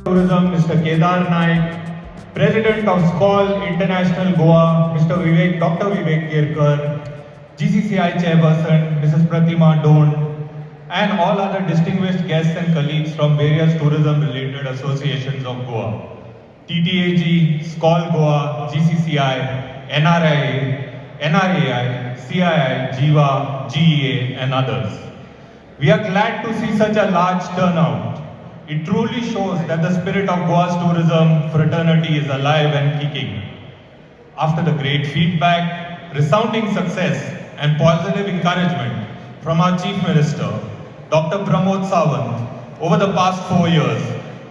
Tourism, Mr. Kedar Naik, President of SCOL International Goa, Dr. Vivek Kirkar, GCCI Chairperson, Mrs. Pratima Don, and all other distinguished guests and colleagues from various tourism-related associations of Goa. TTAG, SCOL Goa, GCCI, NRIA, NRAI, CII, JIVA, GEA, and others. We are glad to see such a large turnout. It truly shows that the spirit of Goa's tourism fraternity is alive and kicking. After the great feedback, resounding success, and positive encouragement from our Chief Minister, Dr. Pramod Sawant, over the past 4 years,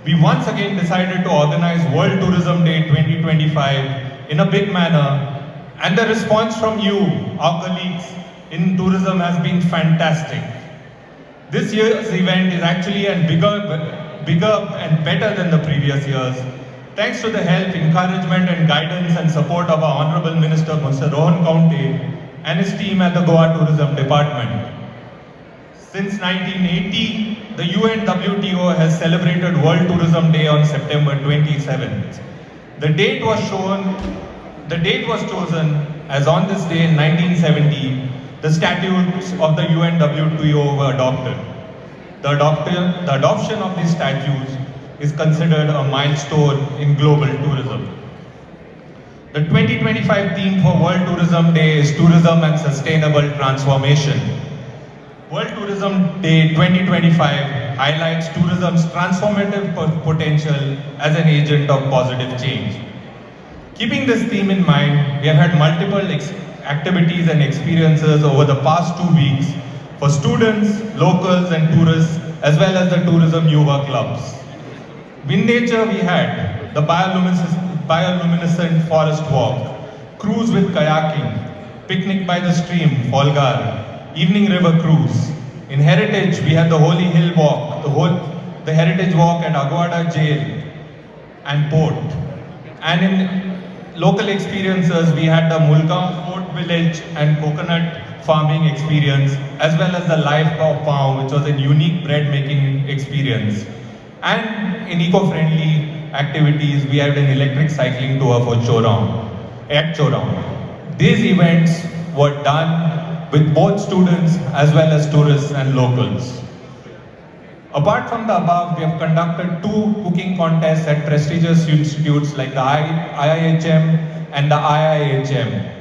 we once again decided to organize World Tourism Day 2025 in a big manner, and the response from you, our colleagues in tourism, has been fantastic. This year's event is actually bigger and better than the previous years, thanks to the help, encouragement and guidance and support of our Honorable Minister, Minister Rohan Khaunte, and his team at the Goa Tourism Department. Since 1980, the UNWTO has celebrated World Tourism Day on September 27th. The date was chosen as on this day in 1970, the statutes of the UNWTO were adopted. The adoption of these statutes is considered a milestone in global tourism. The 2025 theme for World Tourism Day is Tourism and Sustainable Transformation. World Tourism Day 2025 highlights tourism's transformative potential as an agent of positive change. Keeping this theme in mind, we have had multiple activities and experiences over the past 2 weeks for students, locals and tourists, as well as the tourism Yuva clubs. In nature, we had the bioluminescent forest walk, cruise with kayaking, picnic by the stream, Folgar, evening river cruise. In heritage, we had the Holy Hill walk, the heritage walk at Aguada Jail and port. And in local experiences, we had the Mulgaon Fort Village and coconut farming experience, as well as the live cow pound, which was a unique bread making experience. And in eco-friendly activities, we had an electric cycling tour for at Chorong. These events were done with both students as well as tourists and locals. Apart from the above, we have conducted 2 cooking contests at prestigious institutes like the IIHM and the IIHM.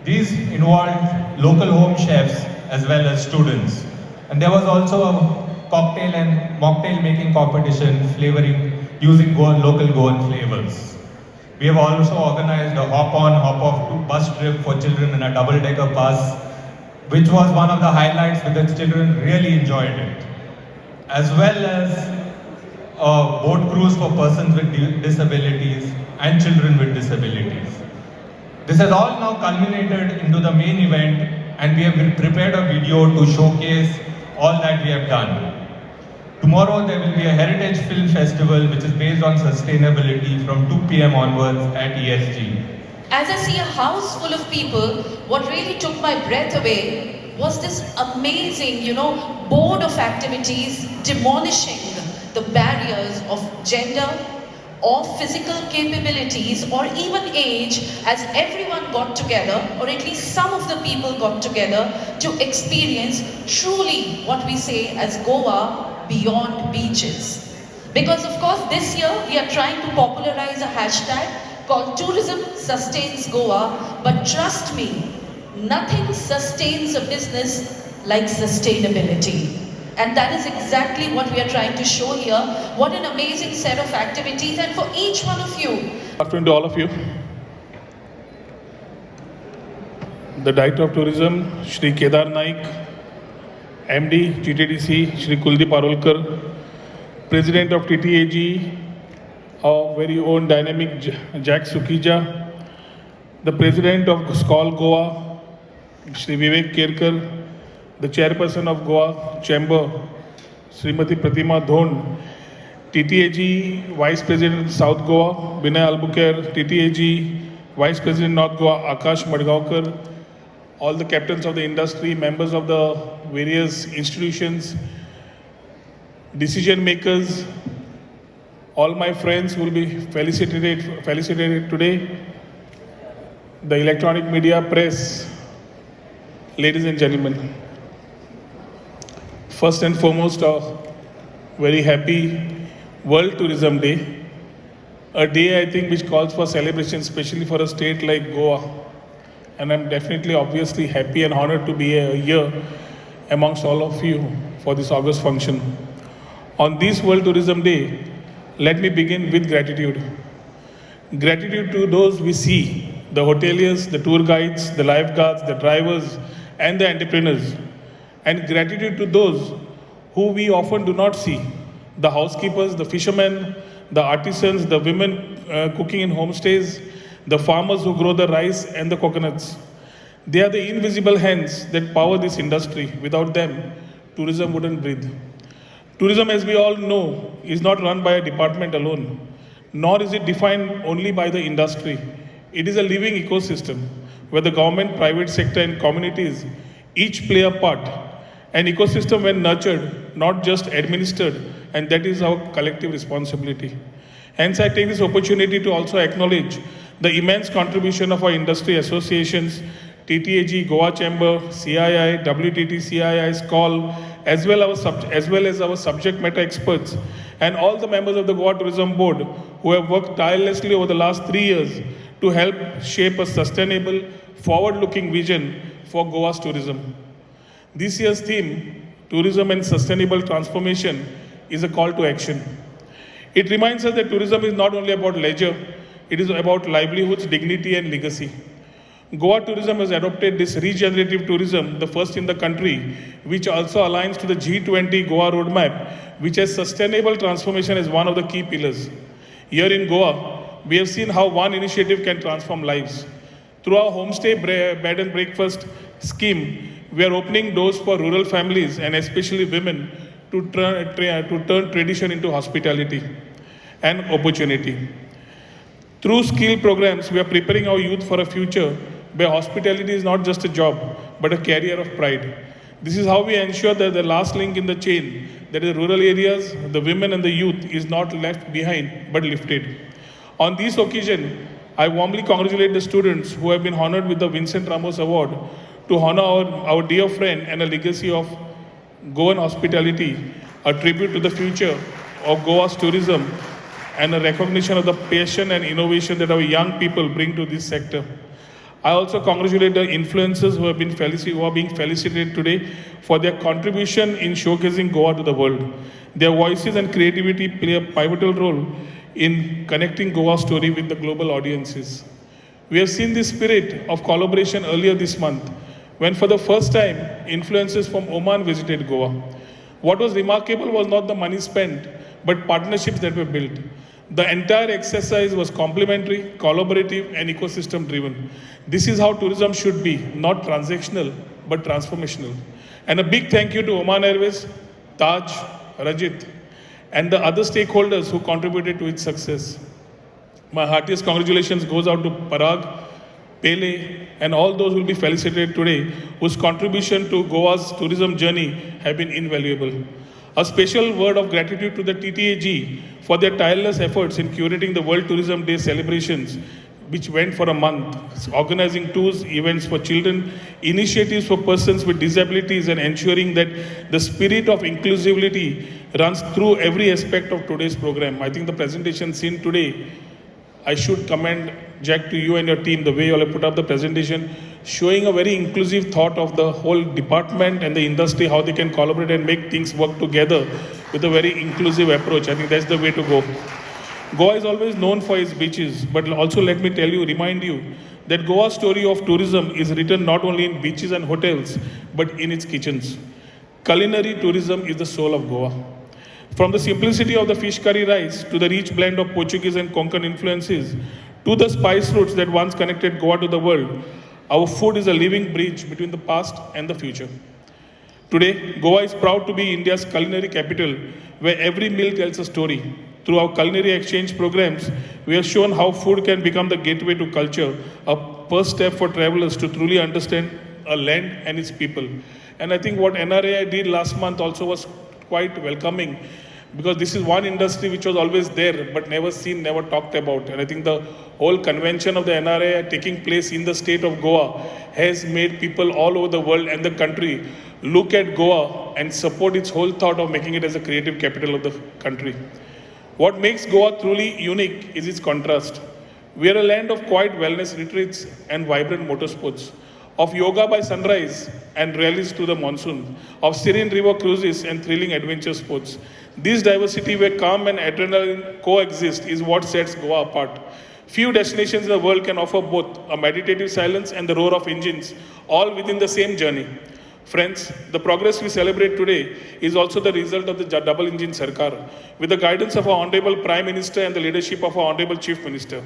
These involved local home chefs as well as students. And there was also a cocktail and mocktail making competition using local Goan flavors. We have also organized a hop-on, hop-off bus trip for children in a double-decker bus, which was one of the highlights because children really enjoyed it. As well as a boat cruise for persons with disabilities and children with disabilities. This has all now culminated into the main event, and we have prepared a video to showcase all that we have done. Tomorrow there will be a Heritage Film Festival which is based on sustainability from 2 p.m. onwards at ESG. As I see a house full of people, what really took my breath away was this amazing, board of activities demolishing the barriers of gender or physical capabilities or even age, as everyone got together, or at least some of the people got together to experience truly what we say as Goa beyond beaches. Because of course this year we are trying to popularize a hashtag called Tourism Sustains Goa, but trust me, nothing sustains a business like sustainability. And that is exactly what we are trying to show here. What an amazing set of activities, and for each one of you. Good afternoon to all of you. The Director of Tourism, Shri Kedar Naik, MD, GTDC, Shri Kuldeep Arolkar, President of TTAG, our very own dynamic Jack Sukija, the President of SCOL Goa, Shri Vivek Kirkar, the Chairperson of Goa Chamber, Srimati Pratima Dhon, TTAG Vice President South Goa, Binay Albuquerque, TTAG Vice President North Goa, Akash Madgaonkar, all the captains of the industry, members of the various institutions, decision makers, all my friends who will be felicitated today, the electronic media, press, ladies and gentlemen. First and foremost, a very happy World Tourism Day. A day I think which calls for celebration, especially for a state like Goa. And I'm definitely, obviously happy and honored to be here amongst all of you for this August function. On this World Tourism Day, let me begin with gratitude. Gratitude to those we see, the hoteliers, the tour guides, the lifeguards, the drivers, and the entrepreneurs. And gratitude to those who we often do not see, the housekeepers, the fishermen, the artisans, the women cooking in homestays, the farmers who grow the rice and the coconuts. They are the invisible hands that power this industry. Without them, tourism wouldn't breathe. Tourism, as we all know, is not run by a department alone, nor is it defined only by the industry. It is a living ecosystem where the government, private sector, and communities each play a part. An ecosystem, when nurtured, not just administered, and that is our collective responsibility. Hence, I take this opportunity to also acknowledge the immense contribution of our industry associations, TTAG, Goa Chamber, CII, WTT, CII, SCOL, as well as our subject matter experts, and all the members of the Goa Tourism Board who have worked tirelessly over the last 3 years to help shape a sustainable, forward-looking vision for Goa's tourism. This year's theme, Tourism and Sustainable Transformation, is a call to action. It reminds us that tourism is not only about leisure, it is about livelihoods, dignity, and legacy. Goa Tourism has adopted this regenerative tourism, the first in the country, which also aligns to the G20 Goa roadmap, which has sustainable transformation as one of the key pillars. Here in Goa, we have seen how one initiative can transform lives. Through our homestay bed and breakfast scheme, we are opening doors for rural families and especially women to turn tradition into hospitality and opportunity. Through skill programs, we are preparing our youth for a future where hospitality is not just a job, but a career of pride. This is how we ensure that the last link in the chain, that is rural areas, the women and the youth, is not left behind, but lifted. On this occasion, I warmly congratulate the students who have been honored with the Vincent Ramos Award to honor our dear friend and a legacy of Goan hospitality, a tribute to the future of Goa's tourism, and a recognition of the passion and innovation that our young people bring to this sector. I also congratulate the influencers who are being felicitated today for their contribution in showcasing Goa to the world. Their voices and creativity play a pivotal role in connecting Goa's story with the global audiences. We have seen this spirit of collaboration earlier this month, when for the first time, influencers from Oman visited Goa. What was remarkable was not the money spent, but partnerships that were built. The entire exercise was complementary, collaborative, and ecosystem driven. This is how tourism should be, not transactional, but transformational. And a big thank you to Oman Airways, Taj, Rajit, and the other stakeholders who contributed to its success. My heartiest congratulations goes out to Parag, Pele, and all those who will be felicitated today, whose contribution to Goa's tourism journey have been invaluable. A special word of gratitude to the TTAG for their tireless efforts in curating the World Tourism Day celebrations, which went for a month, organizing tours, events for children, initiatives for persons with disabilities, and ensuring that the spirit of inclusivity runs through every aspect of today's program. I think the presentation seen today, I should commend Jack to you and your team, the way you all have put up the presentation, showing a very inclusive thought of the whole department and the industry, how they can collaborate and make things work together with a very inclusive approach. I think that's the way to go. Goa is always known for its beaches, but also let me remind you, that Goa's story of tourism is written not only in beaches and hotels, but in its kitchens. Culinary tourism is the soul of Goa. From the simplicity of the fish curry rice to the rich blend of Portuguese and Konkan influences, to the spice routes that once connected Goa to the world, our food is a living bridge between the past and the future. Today, Goa is proud to be India's culinary capital, where every meal tells a story. Through our culinary exchange programs, we have shown how food can become the gateway to culture, a first step for travelers to truly understand a land and its people. And I think what NRAI did last month also was quite welcoming, because this is one industry which was always there but never seen, never talked about. And I think the whole convention of the NRA taking place in the state of Goa has made people all over the world and the country look at Goa and support its whole thought of making it as a creative capital of the country. What makes Goa truly unique is its contrast. We are a land of quiet wellness retreats and vibrant motorsports, of yoga by sunrise and rallies to the monsoon, of serene river cruises and thrilling adventure sports. This diversity where calm and adrenaline coexist is what sets Goa apart. Few destinations in the world can offer both a meditative silence and the roar of engines, all within the same journey. Friends, the progress we celebrate today is also the result of the double engine Sarkar. With the guidance of our Honorable Prime Minister and the leadership of our Honorable Chief Minister,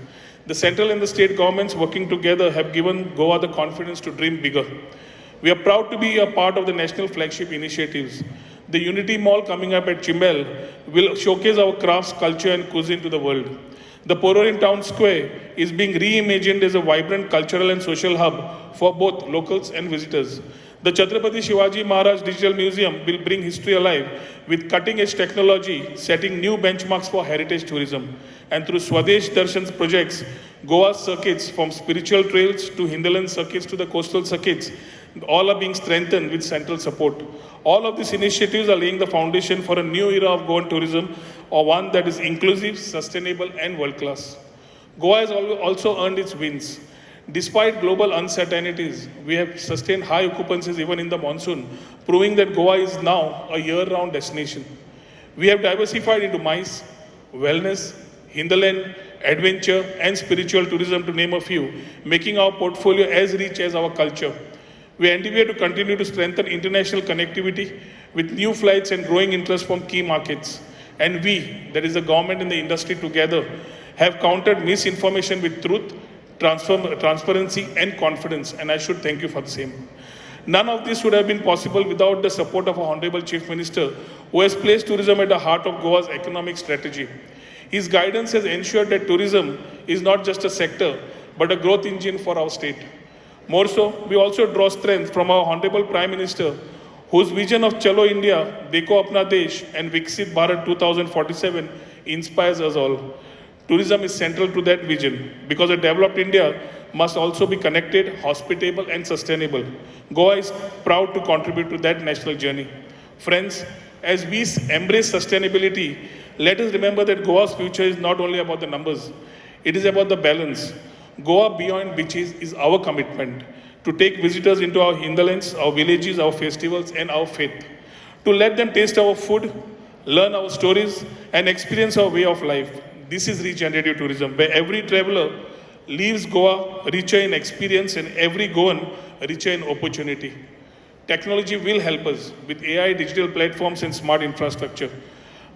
the central and the state governments working together have given Goa the confidence to dream bigger. We are proud to be a part of the national flagship initiatives. The Unity Mall coming up at Chimbel will showcase our crafts, culture and cuisine to the world. The Pororin Town Square is being reimagined as a vibrant cultural and social hub for both locals and visitors. The Chhatrapati Shivaji Maharaj Digital Museum will bring history alive with cutting-edge technology, setting new benchmarks for heritage tourism. And through Swadesh Darshan's projects, Goa's circuits from spiritual trails to hinterland circuits to the coastal circuits, all are being strengthened with central support. All of these initiatives are laying the foundation for a new era of Goan tourism, or one that is inclusive, sustainable and world-class. Goa has also earned its wins. Despite global uncertainties, we have sustained high occupancies even in the monsoon, proving that Goa is now a year-round destination. We have diversified into MICE, wellness, hinterland, adventure and spiritual tourism to name a few, making our portfolio as rich as our culture. We endeavour to continue to strengthen international connectivity with new flights and growing interest from key markets. And we, that is the government and the industry together, have countered misinformation with truth, transparency and confidence, and I should thank you for the same. None of this would have been possible without the support of our Honorable Chief Minister, who has placed tourism at the heart of Goa's economic strategy. His guidance has ensured that tourism is not just a sector, but a growth engine for our state. More so, we also draw strength from our Honorable Prime Minister, whose vision of Chalo India, Dekho Apna Desh and Viksit Bharat 2047 inspires us all. Tourism is central to that vision because a developed India must also be connected, hospitable and sustainable. Goa is proud to contribute to that national journey. Friends, as we embrace sustainability, let us remember that Goa's future is not only about the numbers, it is about the balance. Goa beyond beaches is our commitment to take visitors into our hinterlands, our villages, our festivals and our faith. To let them taste our food, learn our stories and experience our way of life. This is regenerative tourism, where every traveler leaves Goa richer in experience and every Goan richer in opportunity. Technology will help us with AI, digital platforms and smart infrastructure.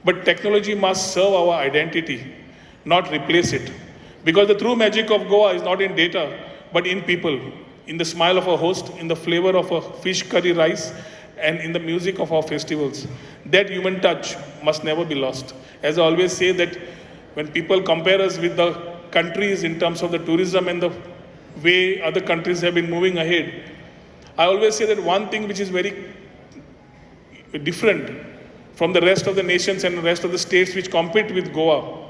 But technology must serve our identity, not replace it. Because the true magic of Goa is not in data, but in people, in the smile of a host, in the flavor of a fish curry rice, and in the music of our festivals. That human touch must never be lost. As I always say that when people compare us with the countries in terms of the tourism and the way other countries have been moving ahead, I always say that one thing which is very different from the rest of the nations and the rest of the states which compete with Goa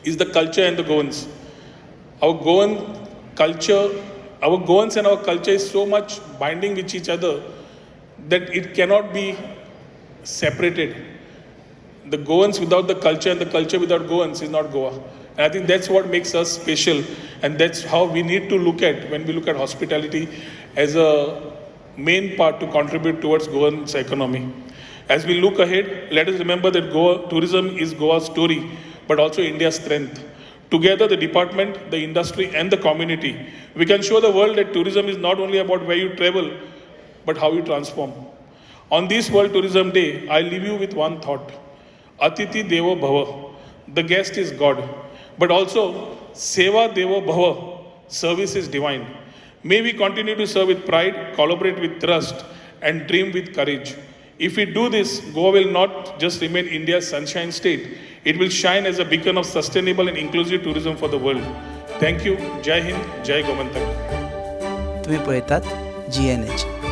is the culture and the Goans. Our Goan culture, our Goans and our culture is so much binding with each other that it cannot be separated. The Goans without the culture and the culture without Goans is not Goa. And I think that's what makes us special, and that's how we need to look at when we look at hospitality as a main part to contribute towards Goan's economy. As we look ahead, let us remember that Goa tourism is Goa's story, but also India's strength. Together, the department, the industry and the community, we can show the world that tourism is not only about where you travel, but how you transform. On this World Tourism Day, I leave you with one thought. Atiti Devo Bhava. The guest is God. But also, Seva Devo Bhava. Service is divine. May we continue to serve with pride, collaborate with trust, and dream with courage. If we do this, Goa will not just remain India's sunshine state. It will shine as a beacon of sustainable and inclusive tourism for the world. Thank you. Jai Hind, Jai Gomantak. तुम्ही पळयतात GNH.